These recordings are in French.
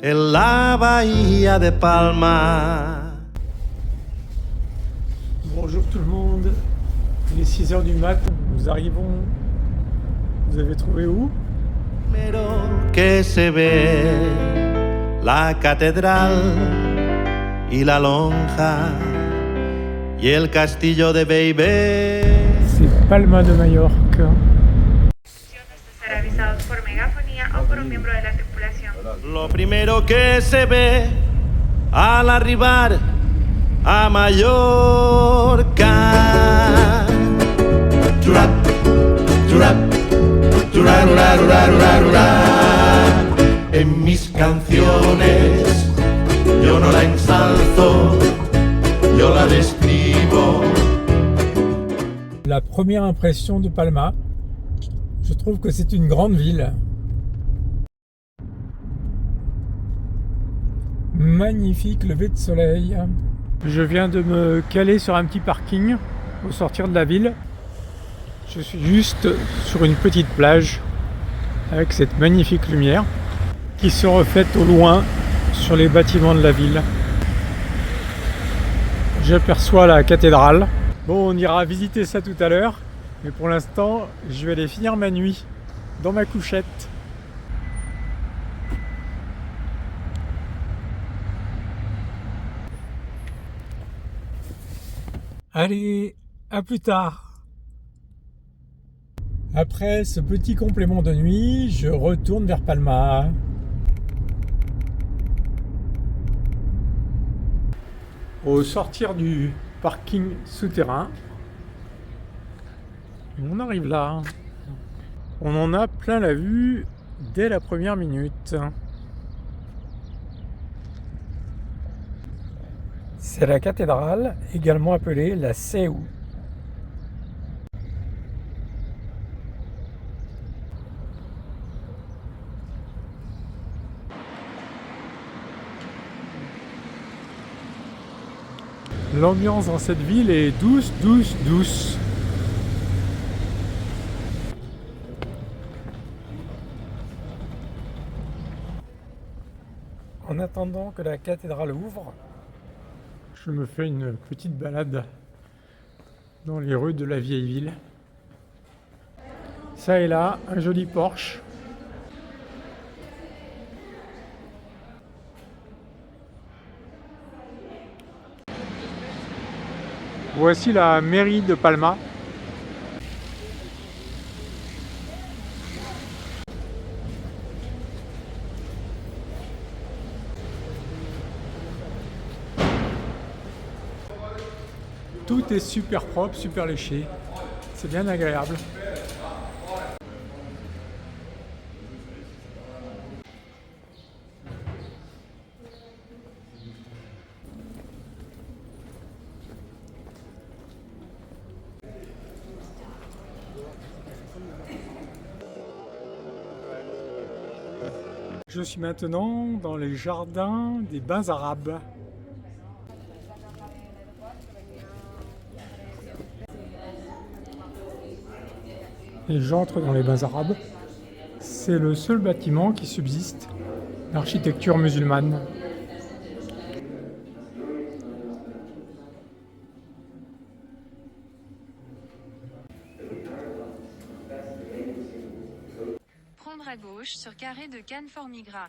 en la bahía de Palma. Bonjour tout le monde, il est 6h du mat, nous arrivons, vous avez trouvé où? Pero que se ve la catedral y la lonja y el castillo de Beibé. C'est Palma de Mallorca. Estar avisados por megafonía o por un miembro de la tripulación. Lo primero que se ve al arribar a Mallorca. Churap, churap, churarurarurarurarura. En mis canciones yo no la ensalzo, yo la describo. La première impression de Palma, je trouve que c'est une grande ville. Magnifique lever de soleil. Je viens de me caler sur un petit parking au sortir de la ville. Je suis juste sur une petite plage avec cette magnifique lumière qui se reflète au loin sur les bâtiments de la ville. J'aperçois la cathédrale. Bon, on ira visiter ça tout à l'heure, mais pour l'instant, je vais aller finir ma nuit dans ma couchette. Allez, à plus tard. Après ce petit complément de nuit, je retourne vers Palma. Au sortir du parking souterrain, on arrive là. On en a plein la vue dès la première minute. C'est la cathédrale, également appelée la Seu. L'ambiance dans cette ville est douce, douce, douce. En attendant que la cathédrale ouvre, je me fais une petite balade dans les rues de la vieille ville. Ça et là, un joli Porsche. Voici la mairie de Palma. Tout est super propre, super léché. C'est bien agréable. Je suis maintenant dans les jardins des bains arabes. Et j'entre dans les bains arabes. C'est le seul bâtiment qui subsiste d'architecture musulmane. Prendre à gauche sur carré de Can Formigra.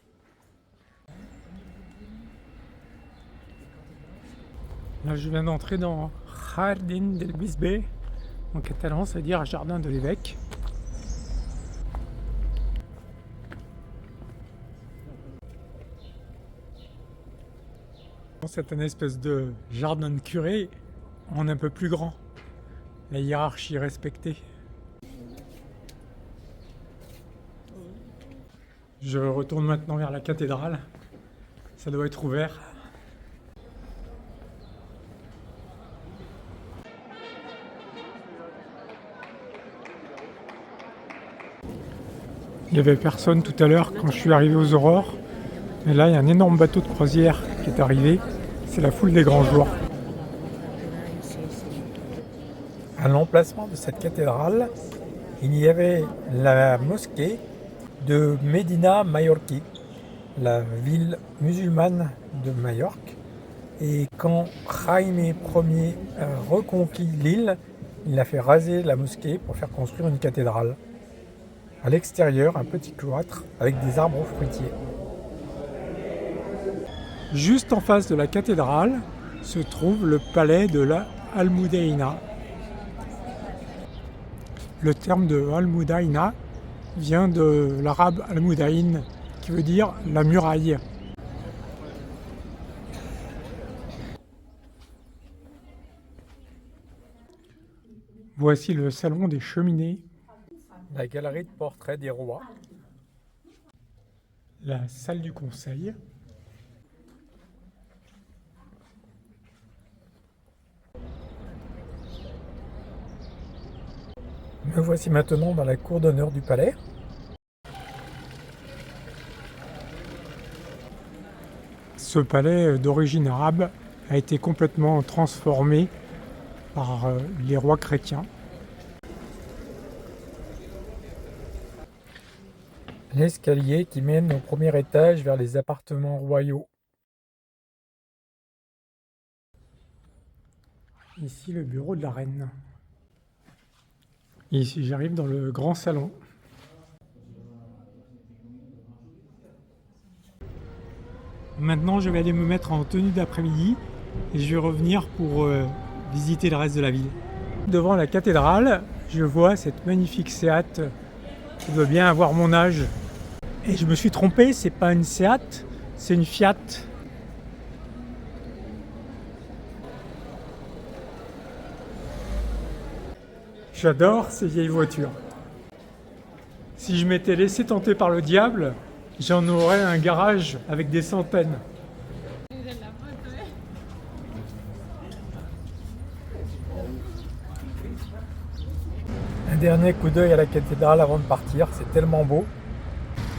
Là, je viens d'entrer dans Jardin del Bisbe. En catalan, ça veut dire jardin de l'évêque. C'est une espèce de jardin de curé en un peu plus grand. La hiérarchie est respectée. Je retourne maintenant vers la cathédrale. Ça doit être ouvert. Il n'y avait personne tout à l'heure quand je suis arrivé aux aurores. Et là, il y a un énorme bateau de croisière qui est arrivé. C'est la foule des grands jours. À l'emplacement de cette cathédrale, il y avait la mosquée de Medina Mallorquí. la ville musulmane de Majorque. Et quand Jaime Ier a reconquis l'île, il a fait raser la mosquée pour faire construire une cathédrale. À l'extérieur, un petit cloître avec des arbres fruitiers. Juste en face de la cathédrale se trouve le palais de la Almudaina. Le terme de Almudaina vient de l'arabe Almudain, qui veut dire la muraille. Voici le salon des cheminées. La galerie de portraits des rois. La salle du conseil. Me voici maintenant dans la cour d'honneur du palais. Ce palais d'origine arabe a été complètement transformé par les rois chrétiens. L'escalier qui mène au premier étage vers les appartements royaux. Ici le bureau de la reine. Ici j'arrive dans le grand salon. Maintenant je vais aller me mettre en tenue d'après-midi et je vais revenir pour visiter le reste de la ville. Devant la cathédrale, je vois cette magnifique Seat qui doit bien avoir mon âge. Et je me suis trompé, c'est pas une Seat, c'est une Fiat. J'adore ces vieilles voitures. Si je m'étais laissé tenter par le diable, j'en aurais un garage avec des centaines. Un dernier coup d'œil à la cathédrale avant de partir, c'est tellement beau.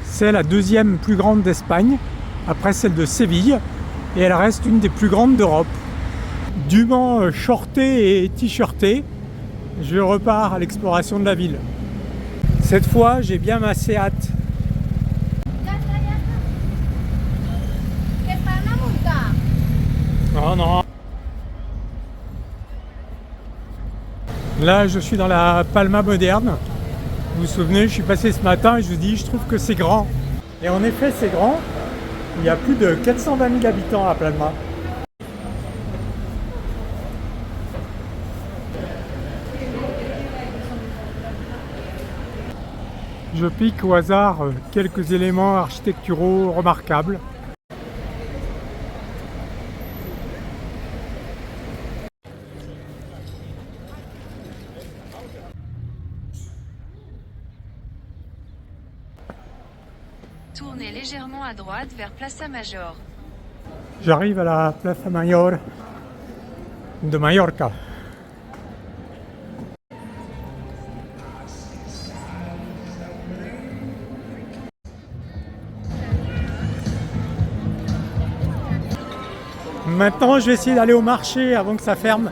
C'est la deuxième plus grande d'Espagne, après celle de Séville, et elle reste une des plus grandes d'Europe. Dûment shorté et t-shirté, je repars à l'exploration de la ville. Cette fois, j'ai bien ma Seat. Non, non. Là, je suis dans la Palma moderne. Vous vous souvenez, je suis passé ce matin et je vous dis, je trouve que c'est grand. Et en effet, c'est grand. Il y a plus de 420 000 habitants à Palma. Je pique au hasard quelques éléments architecturaux remarquables. Tournez légèrement à droite vers Plaza Major. J'arrive à la Plaza Mayor de Mallorca. Maintenant, je vais essayer d'aller au marché avant que ça ferme.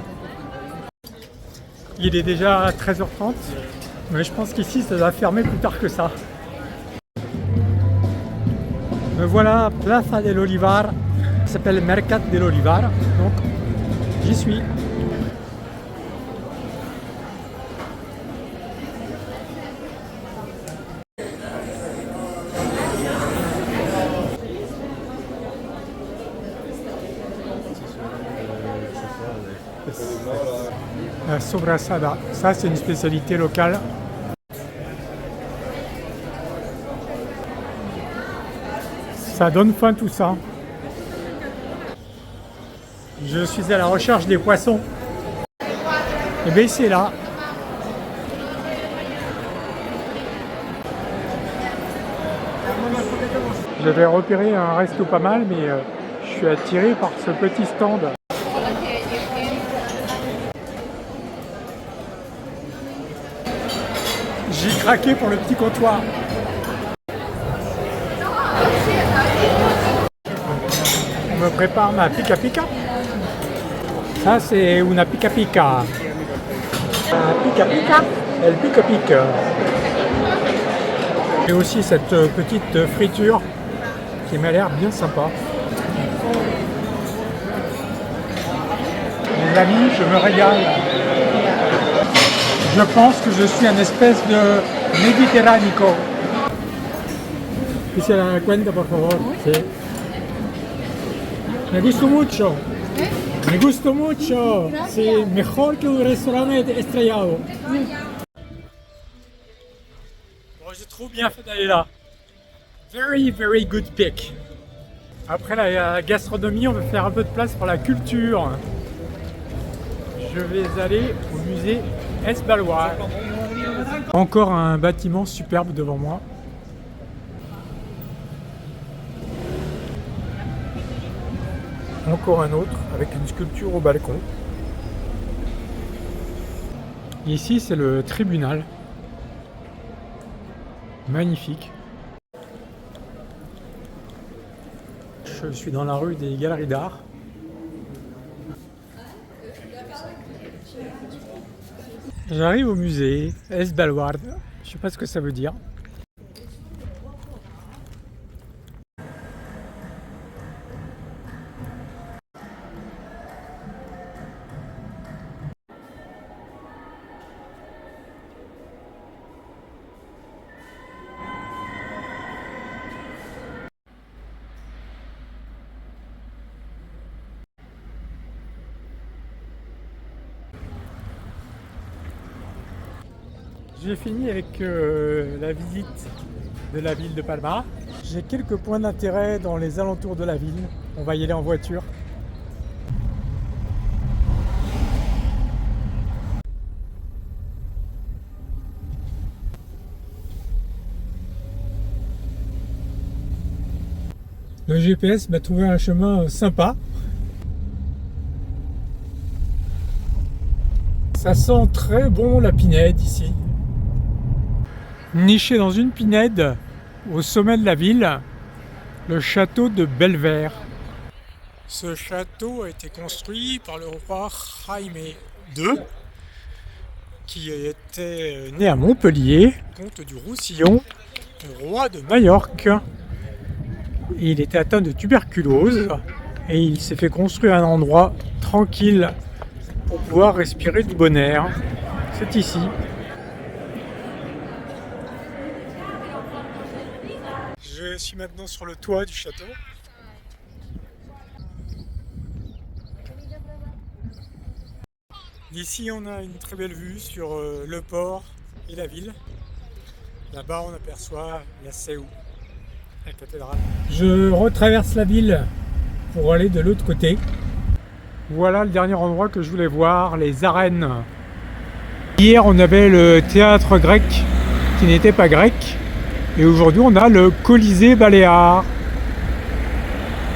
Il est déjà 13h30, mais je pense qu'ici, ça va fermer plus tard que ça. Me voilà, Plaza del Olivar, ça s'appelle Mercat del Olivar, donc j'y suis. La sobrasada, ça c'est une spécialité locale. Ça donne faim tout ça. Je suis à la recherche des poissons. Et bien c'est là. J'avais repéré un resto pas mal, mais je suis attiré par ce petit stand. J'ai craqué pour le petit comptoir. On me prépare ma pica pica. Ça c'est una pica pica. Pica pica, elle pica pica. Et aussi cette petite friture qui m'a l'air bien sympa. Les amis, je me régale. Je pense que je suis un espèce de méditerranéen. ¿Y se la cuenta, por favor? Sí. Me gusta mucho. Me gusta mucho. Sí, mejor que un restaurante estrellado. Bon, j'ai trop bien fait d'aller là. Very, very good pick. Après la gastronomie, on va faire un peu de place pour la culture. Je vais aller au musée Es Baluard. Encore un bâtiment superbe devant moi. Encore un autre avec une sculpture au balcon. Ici, c'est le tribunal. Magnifique. Je suis dans la rue des Galeries d'Art. J'arrive au musée Es Baluard. Je sais pas ce que ça veut dire. J'ai fini avec la visite de la ville de Palma. J'ai quelques points d'intérêt dans les alentours de la ville. On va y aller en voiture. Le GPS m'a trouvé un chemin sympa. Ça sent très bon la pinède ici. Niché dans une pinède, au sommet de la ville, le château de Belver. Ce château a été construit par le roi Jaime II, qui était né à Montpellier, comte du Roussillon, roi de Majorque. Il était atteint de tuberculose et il s'est fait construire un endroit tranquille pour pouvoir respirer du bon air. C'est ici. Je suis maintenant sur le toit du château. D'ici, on a une très belle vue sur le port et la ville. Là-bas, on aperçoit la Seu, la cathédrale. Je retraverse la ville pour aller de l'autre côté. Voilà le dernier endroit que je voulais voir, les arènes. Hier, on avait le théâtre grec qui n'était pas grec. Et aujourd'hui, on a le Colisée Baléare.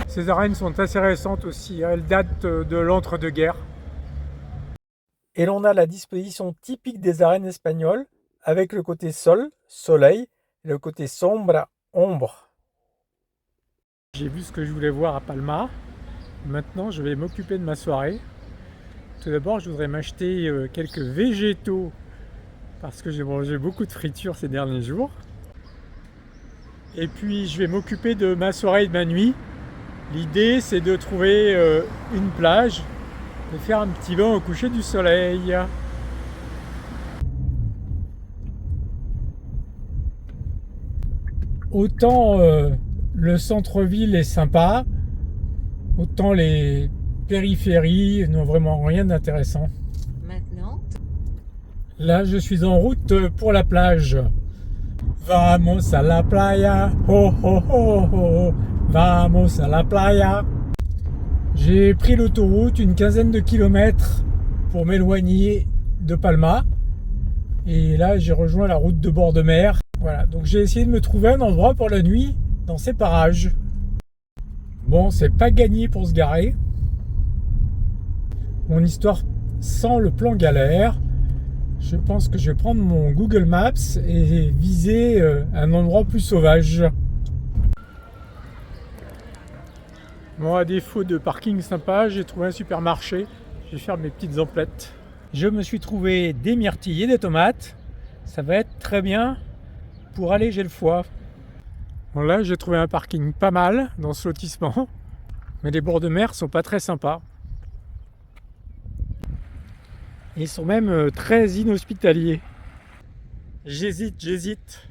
Ces arènes sont assez récentes aussi. Elles datent de l'entre-deux-guerres. Et l'on a la disposition typique des arènes espagnoles, avec le côté sol, soleil, et le côté sombre, ombre. J'ai vu ce que je voulais voir à Palma. Maintenant, je vais m'occuper de ma soirée. Tout d'abord, je voudrais m'acheter quelques végétaux parce que j'ai mangé beaucoup de fritures ces derniers jours. Et puis, je vais m'occuper de ma soirée et de ma nuit. L'idée, c'est de trouver une plage, de faire un petit bain au coucher du soleil. Autant le centre-ville est sympa, autant les périphéries n'ont vraiment rien d'intéressant. Maintenant, là, je suis en route pour la plage. Vamos a la playa, oh oh oh oh, vamos a la playa. J'ai pris l'autoroute une quinzaine de kilomètres pour m'éloigner de Palma. Et là, j'ai rejoint la route de bord de mer. Voilà, donc j'ai essayé de me trouver un endroit pour la nuit dans ces parages. Bon, c'est pas gagné pour se garer. Mon histoire sent le plan galère. Je pense que je vais prendre mon Google Maps et viser un endroit plus sauvage. Bon, à défaut de parking sympa, j'ai trouvé un supermarché. Je vais faire mes petites emplettes. Je me suis trouvé des myrtilles et des tomates. Ça va être très bien pour alléger le foie. Bon, là, j'ai trouvé un parking pas mal dans ce lotissement, mais les bords de mer sont pas très sympas. Ils sont même très inhospitaliers. J'hésite.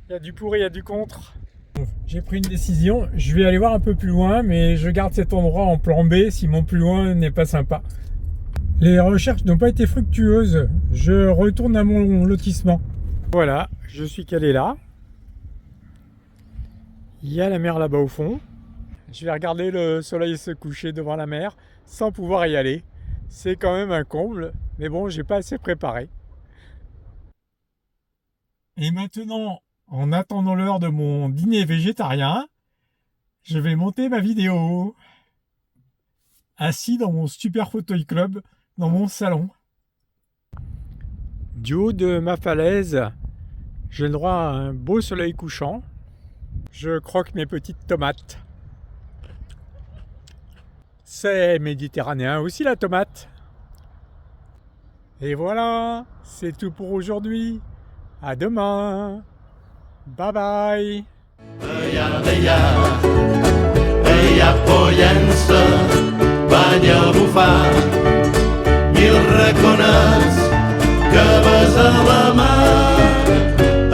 Il y a du pour et il y a du contre. Bon, j'ai pris une décision, je vais aller voir un peu plus loin, mais je garde cet endroit en plan B si mon plus loin n'est pas sympa. Les recherches n'ont pas été fructueuses, je retourne à mon lotissement. Voilà, je suis calé là. Il y a la mer là-bas au fond. Je vais regarder le soleil se coucher devant la mer sans pouvoir y aller. C'est quand même un comble, mais bon, j'ai pas assez préparé. Et maintenant, en attendant l'heure de mon dîner végétarien, je vais monter ma vidéo. Assis dans mon super fauteuil club, dans mon salon. Du haut de ma falaise, j'ai le droit à un beau soleil couchant. Je croque mes petites tomates. C'est méditerranéen aussi la tomate. Et voilà, c'est tout pour aujourd'hui. À demain. Bye bye. Ella pollença, banya a bufar, mil reconeix que ves a la mar.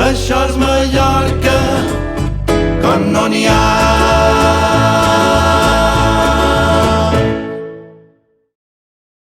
Això és Mallorca, com no n'hi ha.